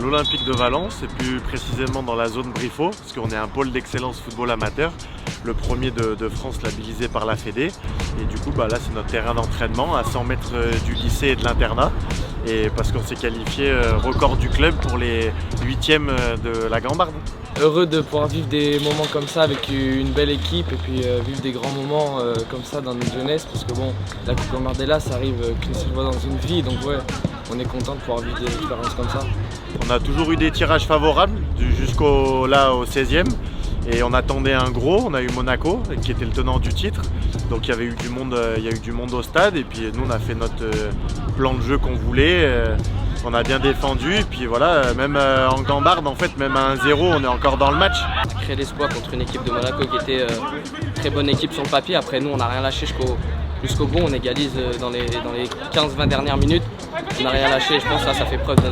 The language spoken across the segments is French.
l'Olympique de Valence et plus précisément dans la zone Briffaut, parce qu'on est un pôle d'excellence football amateur, le premier de France labellisé par la Fédé. Et du coup, là, c'est notre terrain d'entraînement à 100 mètres du lycée et de l'internat. Et parce qu'on s'est qualifié record du club pour les 8e de la Gambarde. Heureux de pouvoir vivre des moments comme ça avec une belle équipe et puis vivre des grands moments comme ça dans notre jeunesse, parce que bon, la Coupe Gambardella, ça arrive qu'une seule fois dans une vie, donc ouais, on est content de pouvoir vivre des expériences comme ça. On a toujours eu des tirages favorables jusqu'au 16e. Et on attendait un gros, on a eu Monaco qui était le tenant du titre, donc il y avait eu du monde au stade, et puis nous on a fait notre plan de jeu qu'on voulait, on a bien défendu, et puis voilà, même en Gambarde en fait, même à 1-0 on est encore dans le match. On a créé l'espoir contre une équipe de Monaco qui était très bonne équipe sur le papier. Après nous on n'a rien lâché jusqu'au bout, on égalise dans les 15-20 dernières minutes, on n'a rien lâché, je pense que ça fait preuve de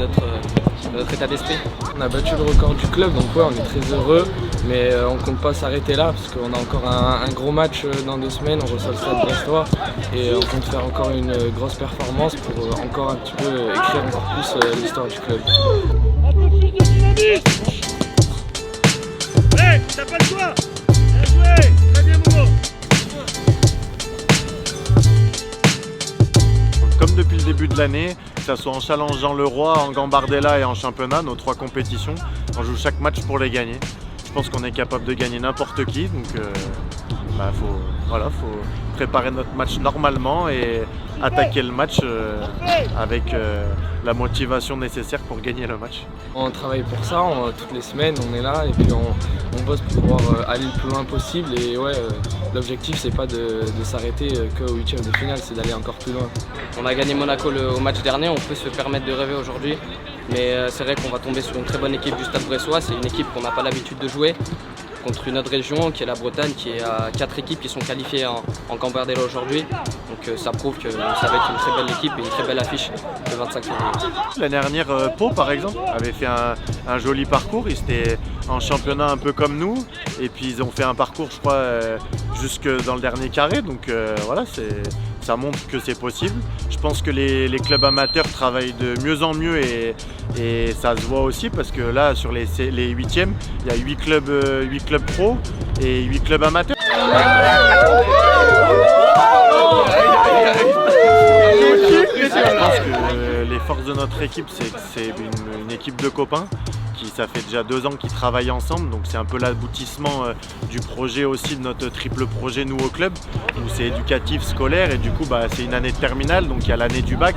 notre état d'esprit. On a battu le record du club, donc ouais, on est très heureux, mais on ne compte pas s'arrêter là, parce qu'on a encore un gros match dans 2 semaines, on reçoit le Stade Brestois, et on compte faire encore une grosse performance pour encore un petit peu écrire encore plus l'histoire du club. Un peu plus de dynamisme. Hey, t'as pas le choix. Bien joué, très bien Momo. Comme depuis le début de l'année, que ce soit en Challenge Jean Leroy, en Gambardella et en championnat, nos 3 compétitions, on joue chaque match pour les gagner. Je pense qu'on est capable de gagner n'importe qui, donc faut préparer notre match normalement et attaquer le match avec la motivation nécessaire pour gagner le match. On travaille pour ça, toutes les semaines on est là et puis on bosse pour pouvoir aller le plus loin possible, et ouais, l'objectif c'est pas de s'arrêter qu'au 8e de finale, c'est d'aller encore plus loin. On a gagné Monaco au match dernier, on peut se permettre de rêver aujourd'hui, mais c'est vrai qu'on va tomber sur une très bonne équipe du Stade Brestois. C'est une équipe qu'on n'a pas l'habitude de jouer contre une autre région qui est la Bretagne, qui est à 4 équipes qui sont qualifiées en Gambardella aujourd'hui. Donc ça prouve que ça va être une très belle équipe et une très belle affiche le 25 février. L'année dernière, Pau par exemple avait fait un joli parcours, ils étaient en championnat un peu comme nous, et puis ils ont fait un parcours je crois jusque dans le dernier carré, donc voilà, ça montre que c'est possible. Je pense que les clubs amateurs travaillent de mieux en mieux, et ça se voit aussi parce que là sur les 8e, il y a 8 clubs pro et 8 clubs amateurs. Je pense que les forces de notre équipe, c'est que c'est une équipe de copains ça fait déjà 2 ans qu'ils travaillent ensemble, donc c'est un peu l'aboutissement du projet aussi, de notre triple projet nous au club, où c'est éducatif, scolaire, et du coup c'est une année de terminale, donc il y a l'année du bac,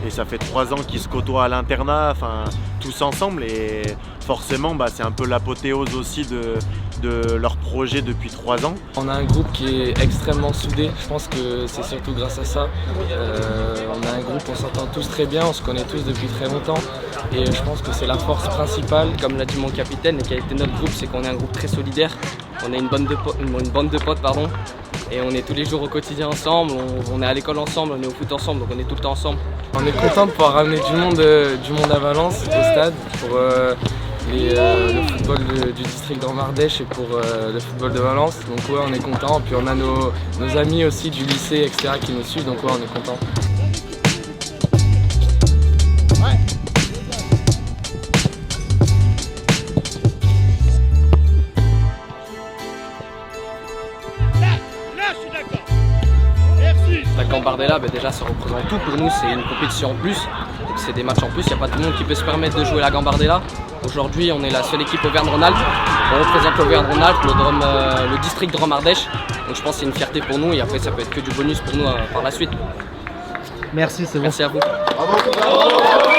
et ça fait 3 ans qu'ils se côtoient à l'internat, enfin tous ensemble, et forcément c'est un peu l'apothéose aussi de leur projet depuis 3 ans. On a un groupe qui est extrêmement soudé, je pense que c'est surtout grâce à ça. On a un groupe, on s'entend tous très bien, on se connaît tous depuis très longtemps, et je pense que c'est la force principale. Comme l'a dit mon capitaine et qui a été notre groupe, c'est qu'on est un groupe très solidaire, on est une bande de potes, et on est tous les jours au quotidien ensemble, on est à l'école ensemble, on est au foot ensemble, donc on est tout le temps ensemble. On est content de pouvoir ramener du monde à Valence, au stade, pour le football du district d'Ardèche et pour le football de Valence. Donc ouais, on est content. Puis on a nos amis aussi du lycée, etc. qui nous suivent, donc ouais, on est content. La Gambardella, déjà ça représente tout pour nous, c'est une compétition en plus, c'est des matchs en plus, il n'y a pas tout le monde qui peut se permettre de jouer la Gambardella. Aujourd'hui on est la seule équipe Auvergne-Rhône-Alpes, on représente l'Auvergne-Rhône-Alpes, le district de Rome-Ardèche, donc je pense que c'est une fierté pour nous, et après ça peut être que du bonus pour nous par la suite. Merci, c'est bon. Merci à vous. Bravo.